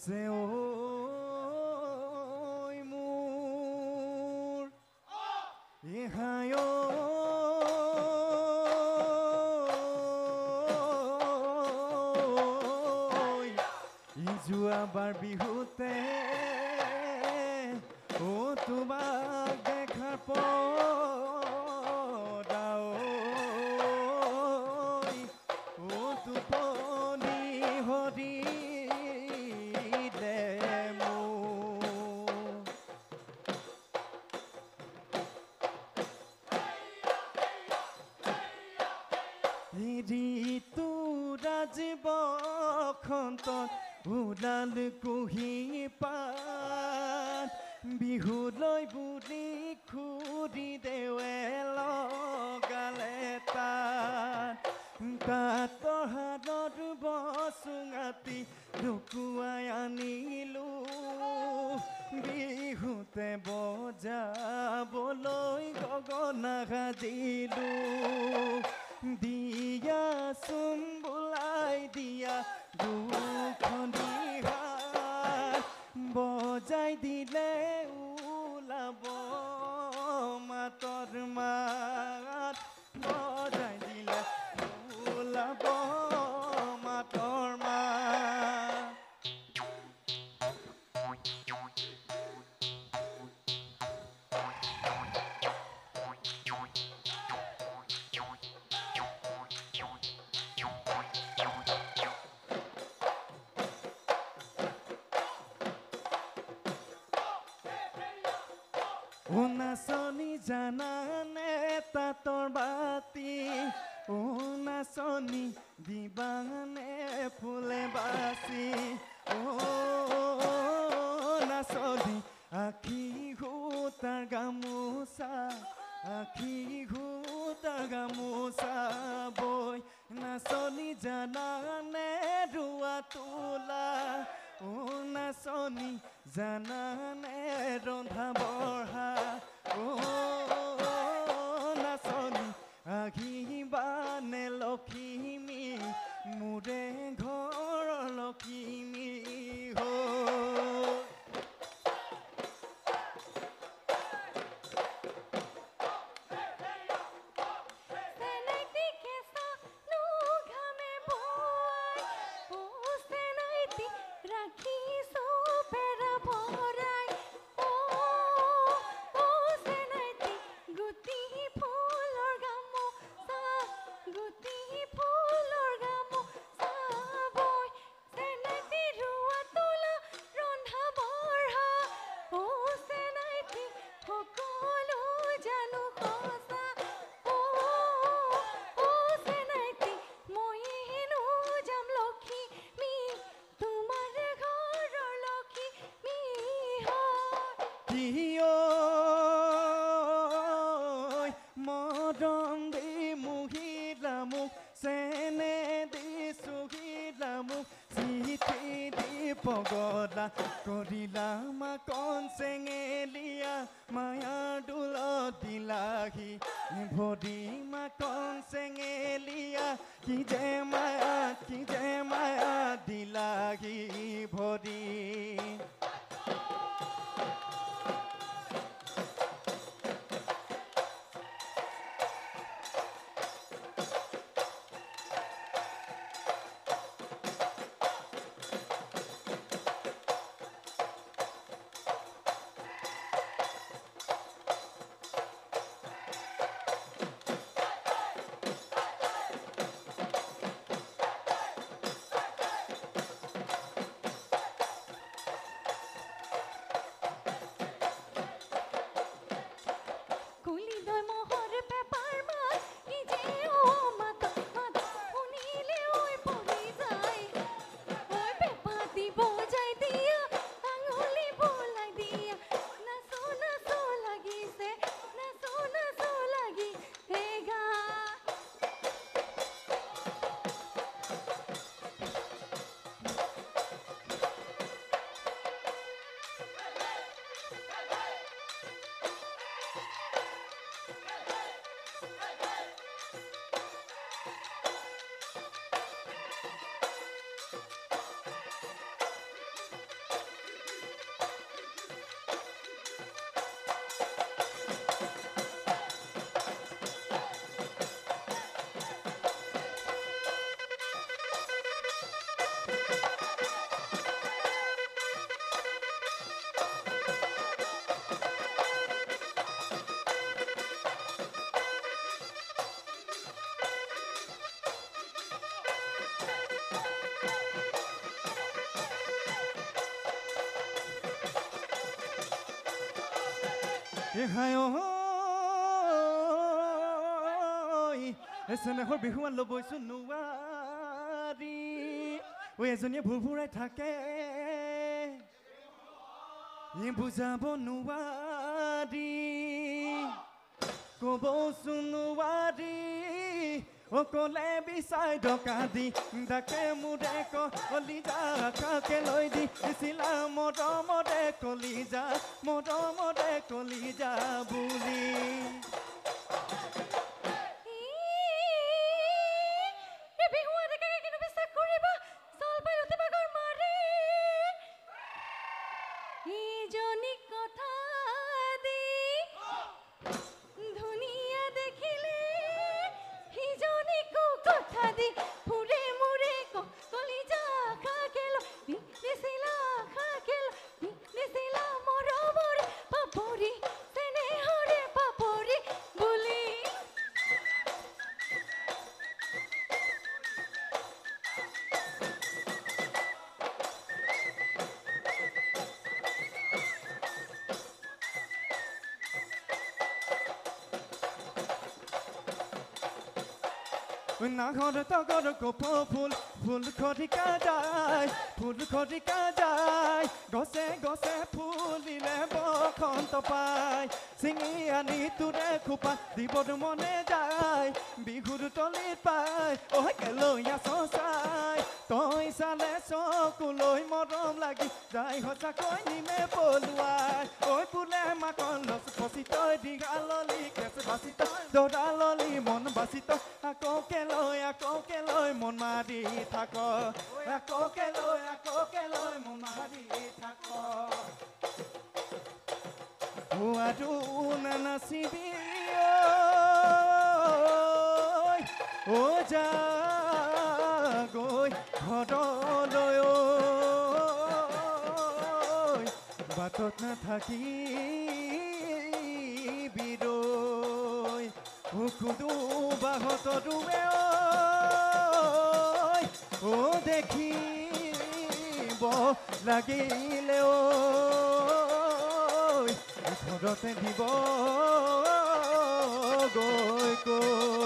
আছে ঐ মোৰ ইহায় যোৱাবাৰ বিহুতে ও তোমাক দেখাৰ পৰা ও টোপনি হৰিলে মোৰ ঋতু ৰাজীৱ খন্তত ওলাল কুহি পাত বিহুলৈ বুলি খুৰি দেৱে লগালে তাতৰ হাতত বচুঙাতি ঢুকুৱাই আনিলো বিহুতে বজাবলৈ গগনা সাজিলো দিয়া চোন বোলাই দিয়া দুখন হাত বজাই দিলে ওলাব মাতৰ মাত বজাই দিলে ওলাব মাতৰ মাত ও নাচনি জানানে তাঁতৰ বাতি ও নাচনি দিবানে ফুলে বাচি ও নাচনি আখি সূতাৰ গামোচা আখি সূতাৰ গামোচা বৈ নাচনি জানানে ৰুৱা তোলা ও নাচনি জানানে ৰন্ধা বঢ়া ও নাচনি আহিবানে লখিমী মোৰে ঘৰৰ লখিমী হৈ মদন দি মুহিলা মোক চেনে দি চুহিলা মোক চিঠি দি পগলা কৰিলা মাকন চেঙেলীয়া মায়াৰ দোলত দিলাহি ভৰি মাকন চেঙেলীয়া কি যে মায়া দিলাহি ভৰি হায় চেনেহৰ বিহুৱান ল'বইচোন নোৱাৰি এজনীয়ে ভুৰভুৰাই থাকে বুজাব নোৱাৰি ক'বচোন নোৱাৰি অকলে বিচাই ডকা দি ডাকে মোৰে কলিজা কাকে লৈ দিছিলা মৰমৰে কলিজা বুলি নাঘৰ তগৰ কপ ফুল খৰিকা যায় গছে গছে ফুলিলে বসন্ত পায় চিঙি আনি তোৰে খোপা দিবৰ মনে যায় বিহুৰ তলিত পায় কেলৈ আছ চাই তই চালে চকুলৈ মৰম লাগি যায় সঁচাকৈ নিমে পলুৱাই বোলে মাকন লচ ফচি তই দীঘাললি কেঁচ বাচি তই দৰাললি মন বাচি তই আকৌ কেলৈ মন মাৰি থাক আকৌ কেলৈ মন মাৰি থাক আৰু নানাচিবি যা গৈ ঘৰলৈ বাটত নাথাকি বিৰৈ খুদু বাহঁতৰুৱে দেখিব লাগিলে ঘৰতে দিব গৈ